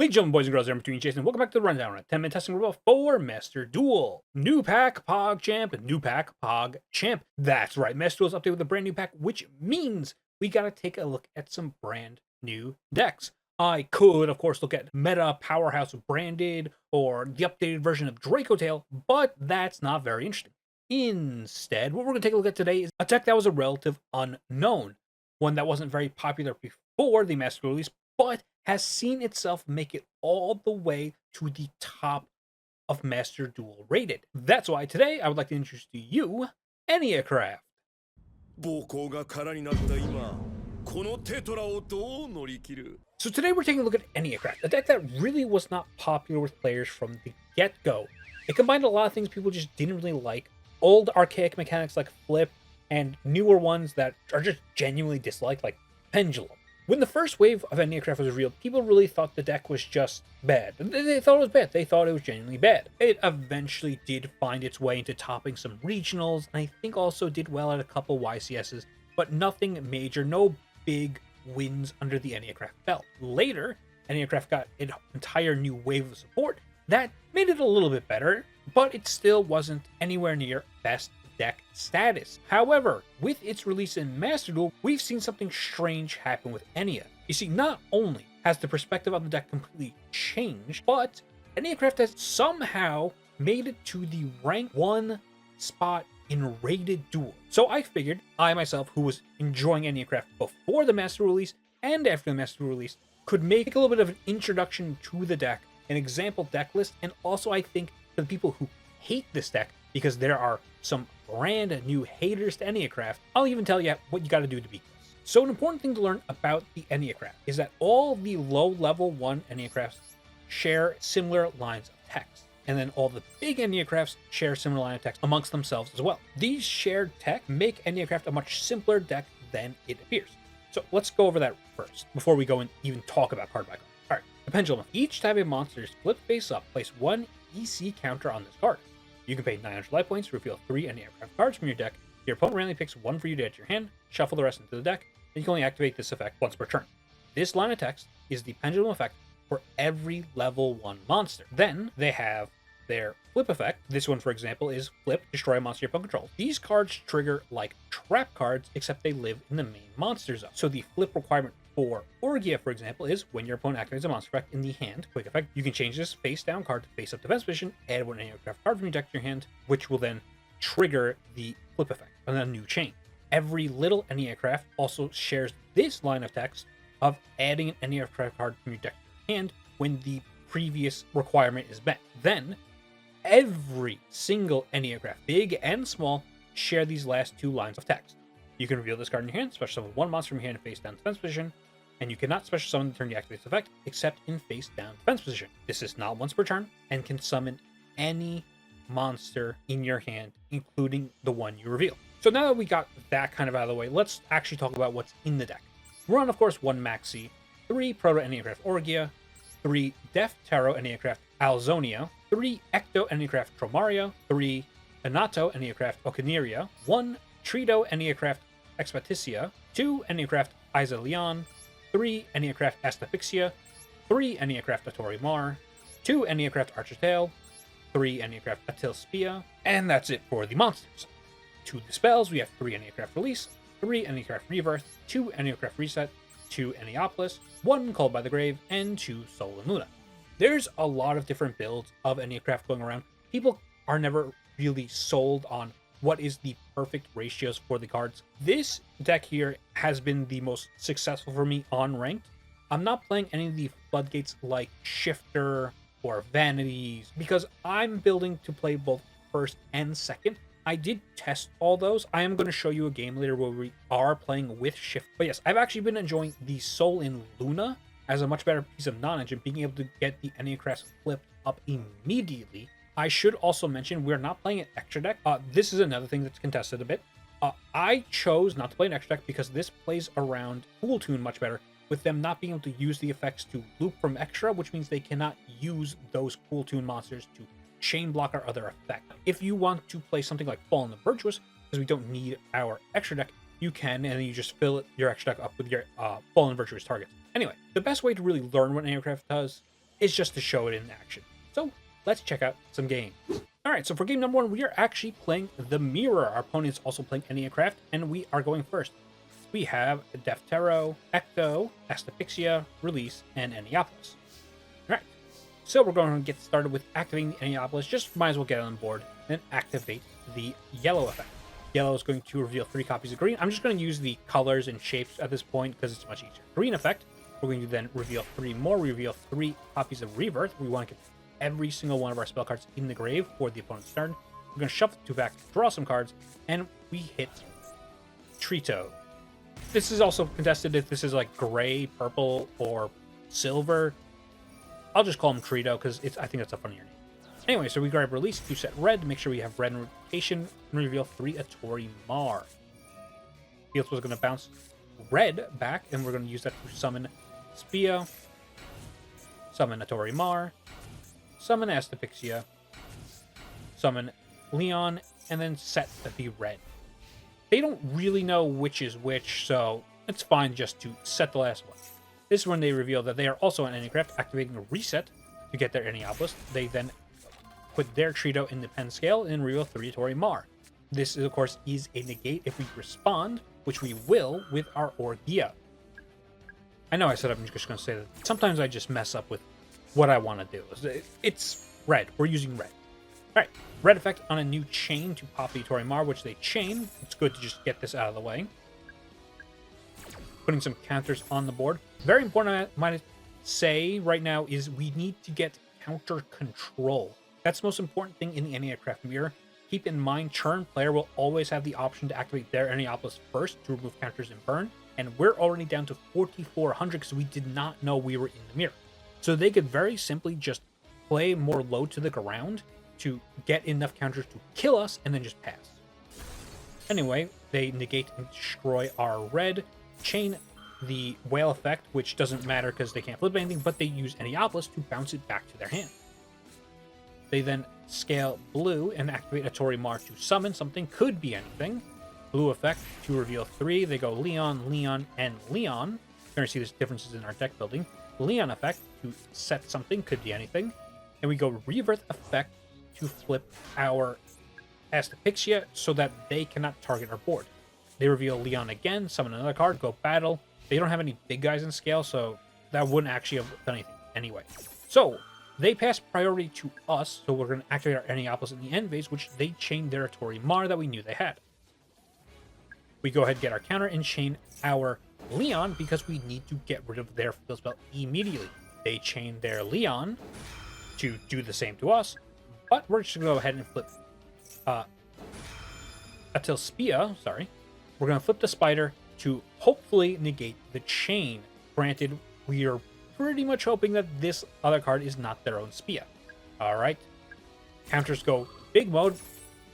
Ladies and gentlemen, boys and girls, I'm between Jason. Welcome back to the rundown. A 10-minute testing ripoff for Master Duel. New pack, p.a.c.m.a.n. New pack, p.a.c.m.a.n. That's right, Master Duel is updated with a brand new pack, which means we gotta take a look at some brand new decks. I could, of course, look at Meta Powerhouse Branded or the updated version of Draco Tail, but that's not very interesting. Instead, what we're gonna take a look at today is a deck that was a relative unknown, one that wasn't very popular before the Master Duel release, but has seen itself make it all the way to the top of Master Duel rated. That's why today I would like to introduce to you Enneacraft. 暴行が空になった今、このテトラをどう乗り切る? So today we're taking a look at Enneacraft, a deck that really was not popular with players from the get-go. It combined a lot of things people just didn't really like, old archaic mechanics like Flip, and newer ones that are just genuinely disliked like Pendulum. When the first wave of Enneacraft was revealed, people really thought the deck was just bad. They thought it was bad. They thought it was genuinely bad. It eventually did find its way into topping some regionals, and I think also did well at a couple YCSs, but nothing major, no big wins under the Enneacraft belt. Later, Enneacraft got an entire new wave of support that made it a little bit better, but it still wasn't anywhere near best deck status. However, with its release in Master Duel, we've seen something strange happen with Ennea. You see, not only has the perspective on the deck completely changed, but Enneacraft has somehow made it to the rank 1 spot in rated duel. So I figured I myself, who was enjoying Enneacraft before the Master release and after the Master release, could make a little bit of an introduction to the deck, an example deck list, and also I think for the people who hate this deck, because there are some brand new haters to Enneacraft, I'll even tell you what you got to do to beat this. So an important thing to learn about the Enneacraft is that all the low level 1 Enneacrafts share similar lines of text, and then all the big Enneacrafts share similar line of text amongst themselves as well. These shared tech make Enneacraft a much simpler deck than it appears. So let's go over that first before we go and even talk about card by card. Alright, the Pendulum. Each type of monster is flipped face up. Place 1 EC counter on this card. You can pay 900 life points to reveal 3 Enneacraft cards from your deck. Your opponent randomly picks 1 for you to add to your hand, shuffle the rest into the deck, and you can only activate this effect once per turn. This line of text is the Pendulum effect for every level 1 monster. Then they have their Flip effect. This one, for example, is Flip, destroy a monster your opponent controls. These cards trigger like trap cards, except they live in the main monster zone. So the Flip requirement for Orgia, for example, is when your opponent activates a monster effect in the hand, quick effect, you can change this face down card to face up defense position, add 1 Enneacraft card from your deck to your hand, which will then trigger the Flip effect on a new chain. Every little Enneacraft also shares this line of text of adding an Enneacraft card from your deck to your hand when the previous requirement is met. Then every single Enneacraft, big and small, share these last 2 lines of text. You can reveal this card in your hand, special summon 1 monster from your hand in face down defense position, and you cannot special summon the turn you activate this effect, except in face down defense position. This is not once per turn, and can summon any monster in your hand, including the one you reveal. So now that we got that kind of out of the way, let's actually talk about what's in the deck. We're on, of course, 1 Maxi, 3 Proto Enneacraft Orgia, 3 Def Tarot Enneacraft Alzonia, 3 Ecto Enneacraft Tromaria, 3 Anato Enneacraft Ocaneria, 1 Trito Enneacraft Expaticia, 2 Enneacraft Isa Leon, 3 Enneacraft Astafixia, 3 Enneacraft Atori Mar, 2 Enneacraft Archer Tail, 3 Enneacraft Atil Spia, and that's it for the monsters. To the spells, we have 3 Enneacraft Release, 3 Enneacraft Rebirth, 2 Enneacraft Reset, 2 Enneopolis, 1 Called by the Grave, and 2 Sol and Luna. There's a lot of different builds of Enneacraft going around. People are never really sold on what is the perfect ratios for the cards. This deck here has been the most successful for me on ranked. I'm not playing any of the floodgates like Shifter or Vanities because I'm building to play both first and second. I did test all those. I am going to show you a game later where we are playing with Shift. But yes, I've actually been enjoying the Sol in Luna as a much better piece of knowledge and being able to get the Enneacrafts flipped up immediately. I should also mention we're not playing an extra deck. This is another thing that's contested a bit. I chose not to play an extra deck because this plays around Cool Tune much better, with them not being able to use the effects to loop from extra, which means they cannot use those Cool Tune monsters to chain block or other effect. If you want to play something like Fallen the Virtuous, because we don't need our extra deck, you can, and then you just fill your extra deck up with your Fallen Virtuous targets. Anyway, the best way to really learn what Enneacraft does It's just to show it in action. So let's check out some games. All right, so for game number 1, we are actually playing The Mirror. Our opponent is also playing Enneacraft, and we are going first. We have Deftero, Ecto, Astapixia, Release, and Enneapolis. All right, so we're going to get started with activating the Enneapolis. Just might as well get it on board and activate the yellow effect. Yellow is going to reveal 3 copies of green. I'm just going to use the colors and shapes at this point because it's much easier. Green effect, we're going to then reveal 3 more. We reveal 3 copies of Rebirth. We want to get every single one of our spell cards in the grave for the opponent's turn. We're going to shuffle 2 back, draw some cards, and we hit Trito. This is also contested if this is like gray, purple, or silver. I'll just call him Trito because I think that's a funnier name. Anyway, so we grab Release to set red, make sure we have red in rotation, and reveal 3 Atori Mar. Fields was going to bounce red back, and we're going to use that to summon Spia, summon Atori Mar, summon Astapixia, summon Leon, and then set the red. They don't really know which is which, so it's fine just to set the last one. This is when they reveal that they are also an Enneacraft, activating a reset to get their Enneapolis. They then put their Trito in the pen scale and reveal 3 Atori Mar. This, of course, is a negate if we respond, which we will with our Orgia. I know I said I'm just going to say that sometimes I just mess up with what I want to do. It's red. We're using red. All right. Red effect on a new chain to pop the Atori Mar, which they chain. It's good to just get this out of the way. Putting some counters on the board. Very important, I might say right now, is we need to get counter control. That's the most important thing in the Enneacraft Mirror. Keep in mind, churn player will always have the option to activate their Enneapolis first to remove counters and burn. And we're already down to 4,400 because we did not know we were in the mirror. So they could very simply just play more low to the ground to get enough counters to kill us and then just pass. Anyway, they negate and destroy our red, chain the whale effect, which doesn't matter because they can't flip anything, but they use Enneapolis to bounce it back to their hand. They then scale blue and activate Atori Mar to summon something, could be anything. Blue effect to reveal 3. They go Leon, Leon, and Leon. You're going to see there's differences in our deck building. Leon effect to set something, could be anything. And we go Rebirth effect to flip our Astapixia so that they cannot target our board. They reveal Leon again, summon another card, go battle. They don't have any big guys in scale, so that wouldn't actually have done anything anyway. So they pass priority to us, so we're going to activate our Enneapolis in the end phase, which they chained their Atori Mar that we knew they had. We go ahead and get our counter and chain our Leon because we need to get rid of their field spell immediately. They chain their Leon to do the same to us, but we're just going to go ahead and flip until Spia, sorry. We're going to flip the spider to hopefully negate the chain. Granted, we are pretty much hoping that this other card is not their own Spia. All right. Counters go big mode.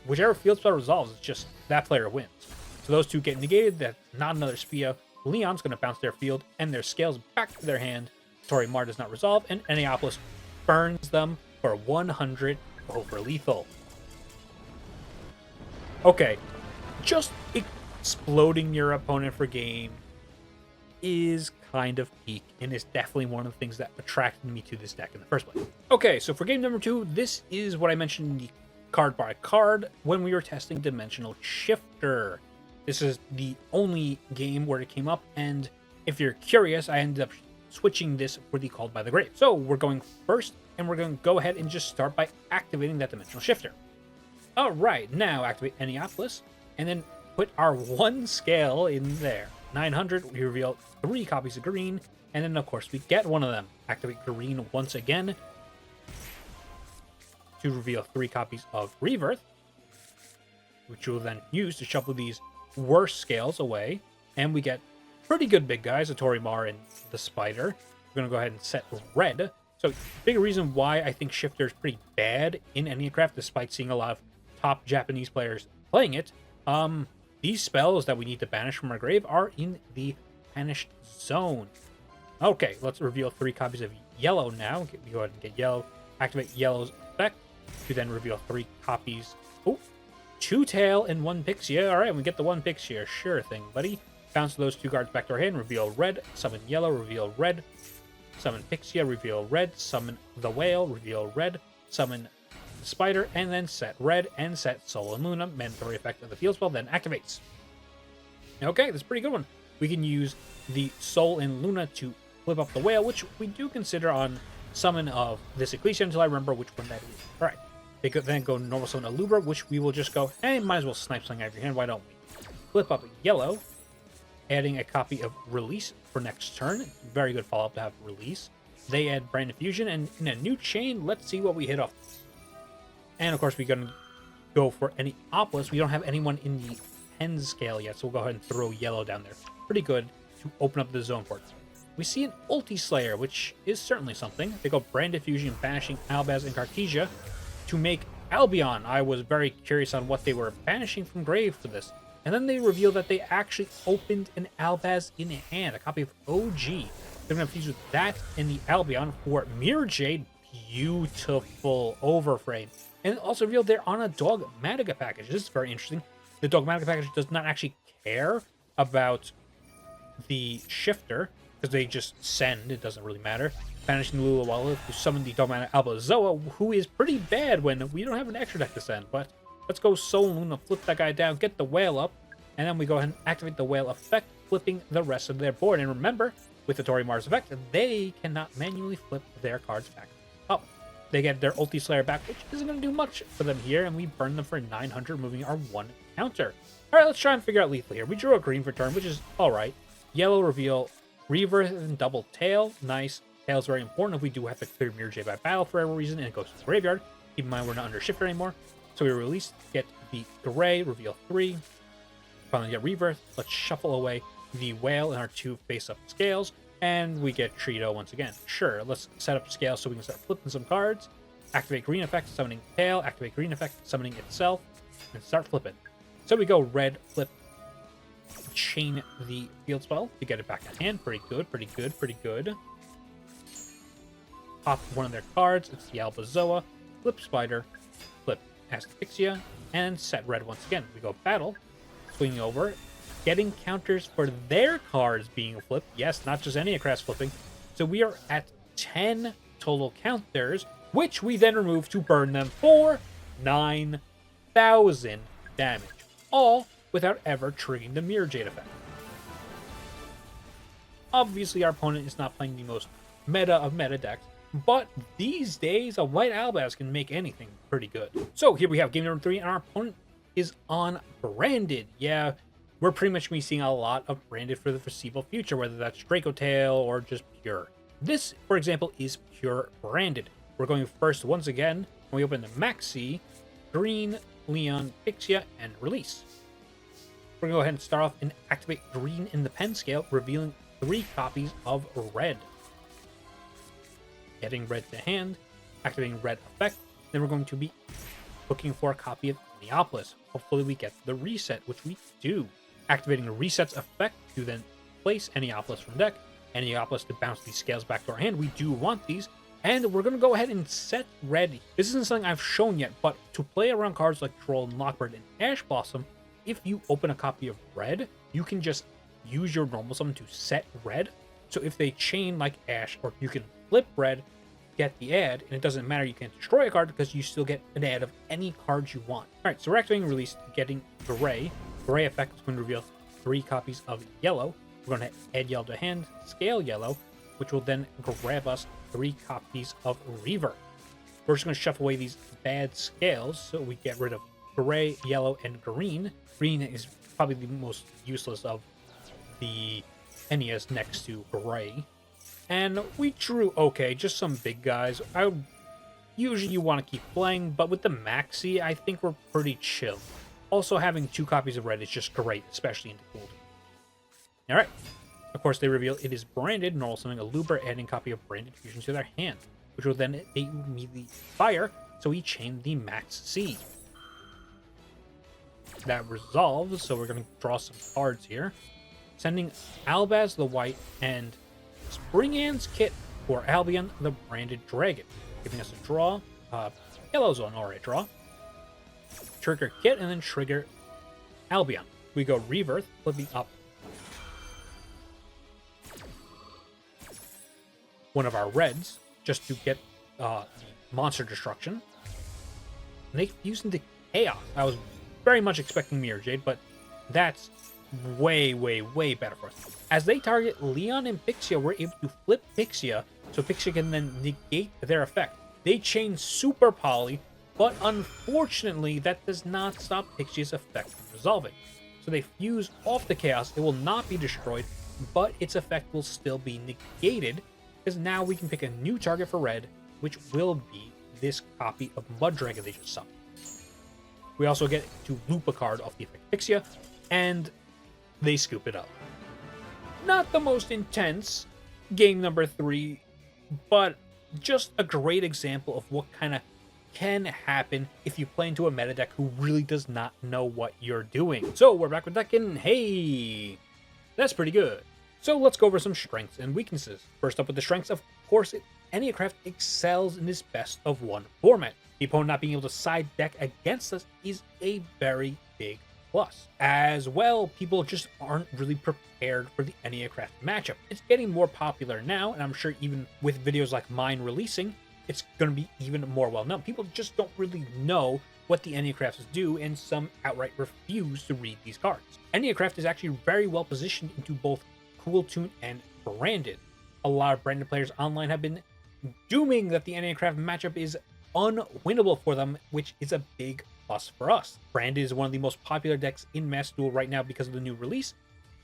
Whichever field spell resolves, it's just that player wins. So those two get negated. That's not another Spia. Leon's going to bounce their field and their scales back to their hand. Atori Mar does not resolve, and Enneapolis burns them for 100 over lethal. Okay, just exploding your opponent for game is kind of peak, and is definitely one of the things that attracted me to this deck in the first place. Okay, so for game number 2, this is what I mentioned in the card by card when we were testing Dimensional Shifter. This is the only game where it came up, and if you're curious, I ended up switching this for the Called by the Grave. So we're going first, and we're going to go ahead and just start by activating that Dimensional Shifter. All right, now activate Enneapolis, and then put our 1 scale in there. 900, we reveal 3 copies of green, and then of course we get one of them. Activate green once again to reveal 3 copies of Rebirth, which we'll then use to shuffle these worse scales away, and we get pretty good big guys, Atori Mar and the Spider. We're going to go ahead and set red. So big reason why I think Shifter is pretty bad in Enneacraft, despite seeing a lot of top Japanese players playing it. These spells that we need to banish from our grave are in the banished zone. Okay, let's reveal 3 copies of yellow now. We go ahead and get yellow. Activate yellow's effect to then reveal 3 copies. Oh, 2 tail and 1 Pixia. All right, we get the 1 Pixia. Sure thing, buddy. Bounce those 2 cards back to our hand. Reveal red. Summon yellow. Reveal red. summon p.a.c.m.a.n, reveal red, summon the whale, reveal red, summon the spider, and then set red and set Sol and Luna. Mandatory effect of the field spell then activates. Okay, that's a pretty good one. We can use the Sol and Luna to flip up the whale, which we do consider on summon of this Ecclesia until I remember which one that is. All right. They could then go normal summon Alubra, which we will just go, hey, might as well snipe something out of your hand. Why don't we? Flip up yellow, adding a copy of Release for next turn. Very good follow-up to have Release. They add Brand Fusion, and in a new chain, let's see what we hit off. And of course, we're going to go for Enneacraft. We don't have anyone in the pen scale yet, so we'll go ahead and throw yellow down there. Pretty good to open up the zone for it. We see an Ulti Slayer, which is certainly something. They go Brand Fusion, banishing Albaz and Cartesia to make Albion. I was very curious on what they were banishing from grave for this. And then they reveal that they actually opened an Albaz in hand, a copy of OG. They're going to fuse with that in the Albion for Mirror Jade. Beautiful overframe. And also revealed they're on a Dogmatica package. This is very interesting. The Dogmatica package does not actually care about the shifter, because they just send, it doesn't really matter. Banishing Lulawala to summon the Dogmatica Albazoa, who is pretty bad when we don't have an extra deck to send, but let's go Sol and Luna, flip that guy down, get the whale up, and then we go ahead and activate the whale effect, flipping the rest of their board. And remember, with the Tori Mars effect, they cannot manually flip their cards back up. They get their Ulti Slayer back, which isn't going to do much for them here, and we burn them for 900, moving our 1 counter. Alright, let's try and figure out lethal here. We drew a green for turn, which is alright. Yellow reveal, Reverse and double tail. Nice. Tail is very important if we do have to clear Mirror Jade by battle for whatever reason, and it goes to the graveyard. Keep in mind we're not under shifter anymore. So we release, get the gray, reveal 3. Finally get Reverse. Let's shuffle away the whale and our 2 face-up scales, and we get Trito once again. Sure, let's set up scales so we can start flipping some cards. Activate green effect, summoning tail. Activate green effect, summoning itself, and start flipping. So we go red, flip, chain the field spell to get it back in hand. Pretty good, pretty good, pretty good. Pop one of their cards. It's the Albazoa. Flip Spider. Flip Asphyxia. And set red once again. We go battle. Swinging over. Getting counters for their cards being flipped. Yes, not just Enneacraft flipping. So we are at 10 total counters, which we then remove to burn them for 9,000 damage. All without ever triggering the Mirror Jade effect. Obviously, our opponent is not playing the most meta of meta decks, but these days, a white Albaz can make anything pretty good. So here we have game number 3, and our opponent is on Branded. Yeah, we're pretty much going to be seeing a lot of Branded for the foreseeable future, whether that's Draco Tail or just pure. This, for example, is pure Branded. We're going first once again when we open the Maxi, Green, Leon, Pixia, and Release. We're going to go ahead and start off and activate green in the pen scale, revealing 3 copies of red. Getting red to hand, activating red effect. Then we're going to be looking for a copy of Neopolis. Hopefully we get the reset, which we do. Activating a reset's effect to then place Neopolis from deck. Neopolis to bounce these scales back to our hand. We do want these. And we're going to go ahead and set red. This isn't something I've shown yet, but to play around cards like Troll and Lockbird and Ash Blossom, if you open a copy of red, you can just use your normal summon to set red. So if they chain like Ash, or you can flip red, get the ad, and it doesn't matter, you can't destroy a card because you still get an ad of any cards you want. Alright, so we're activating Release, getting gray. Gray effect is going to reveal 3 copies of yellow. We're going to add yellow to hand, scale yellow, which will then grab us 3 copies of Reaver. We're just going to shuffle away these bad scales so we get rid of gray, yellow, and green. Green is probably the most useless of the Enneas next to gray. And we drew okay, just some big guys. Usually you want to keep playing, but with the Maxi, I think we're pretty chill. Also, having 2 copies of red is just great, especially into Gold. Alright. Of course, they reveal it is Branded, normal summoning a Looper, adding copy of Branded Fusion to their hand, which will then immediately fire, so we chain the Max C. That resolves, so we're going to draw some cards here. Sending Albaz the White and Spring-Ann's Kit for Albion the Branded Dragon, giving us a draw. Yellow's an alright draw. Trigger Kit and then trigger Albion. We go Rebirth, flipping up one of our reds just to get monster destruction. And they fuse into chaos. I was very much expecting Mirror Jade, but that's way, way, way better for us. As they target Leon and Pixia, we're able to flip Pixia, so Pixia can then negate their effect. They chain Super Poly, but unfortunately, that does not stop Pixia's effect from resolving. So they fuse off the chaos. It will not be destroyed, but its effect will still be negated, because now we can pick a new target for red, which will be this copy of Mud Dragon they just summoned. We also get to loop a card off the effect Pixia, and they scoop it up. Not the most intense game number 3, but just a great example of what kind of can happen if you play into a meta deck who really does not know what you're doing. So we're back with Decken. Hey, that's pretty good. So let's go over some strengths and weaknesses. First up with the strengths, of course, Enneacraft excels in this best of 1 format. The opponent not being able to side deck against us is a very big plus. As well, people just aren't really prepared for the Enneacraft matchup. It's getting more popular now, and I'm sure even with videos like mine releasing, it's going to be even more well known. People just don't really know what the Enneacrafts do, and some outright refuse to read these cards. Enneacraft is actually very well positioned into both Cool Tune and Branded. A lot of Branded players online have been dooming that the Enneacraft matchup is unwinnable for them, which is a big plus for us. Branded is one of the most popular decks in Master Duel right now because of the new release,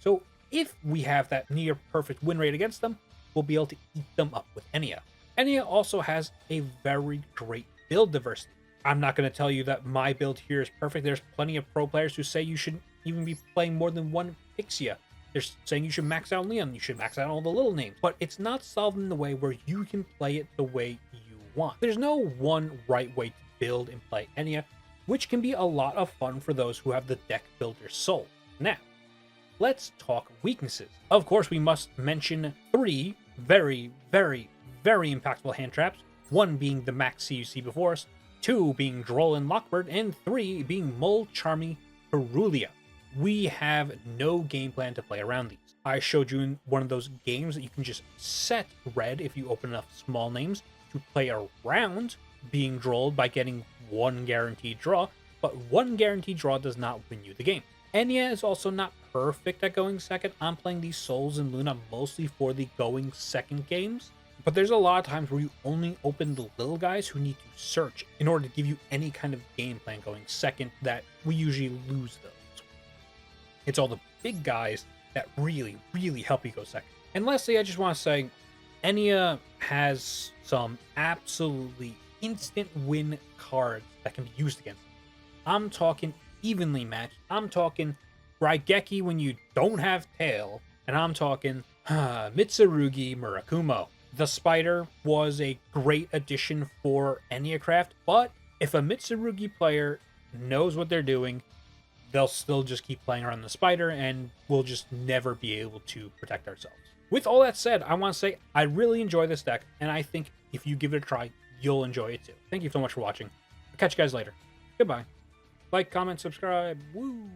so if we have that near perfect win rate against them, we'll be able to eat them up with Ennea. Ennea also has a very great build diversity. I'm not going to tell you that my build here is perfect. There's plenty of pro players who say you shouldn't even be playing more than one Pixia. They're saying you should max out Leon, you should max out all the little names, but it's not solved in the way where you can play it the way you want. There's no one right way to build and play Ennea, which can be a lot of fun for those who have the deck builder soul. Now, let's talk weaknesses. Of course, we must mention 3 very, very, very impactful hand traps, 1 being the max C you see before us, 2 being Droll and Lockbird, and 3 being Mole, Charmy, Perulia. We have no game plan to play around these. I showed you in one of those games that you can just set red if you open enough small names to play around being drolled by getting 1 guaranteed draw, but 1 guaranteed draw does not win you the game. Ennea is also not perfect at going second. I'm playing these Souls and Luna mostly for the going second games, but there's a lot of times where you only open the little guys who need to search in order to give you any kind of game plan going second, that we usually lose those. It's all the big guys that really, really help you go second. And lastly, I just want to say, Ennea has some absolutely instant win cards that can be used against them. I'm talking evenly matched. I'm talking Raigeki when you don't have tail. And I'm talking Mitsurugi Murakumo. The Spider was a great addition for Enneacraft, but if a Mitsurugi player knows what they're doing, they'll still just keep playing around the Spider, and we'll just never be able to protect ourselves. With all that said, I want to say I really enjoy this deck, and I think if you give it a try, you'll enjoy it too. Thank you so much for watching. I'll catch you guys later. Goodbye. Like, comment, subscribe. Woo!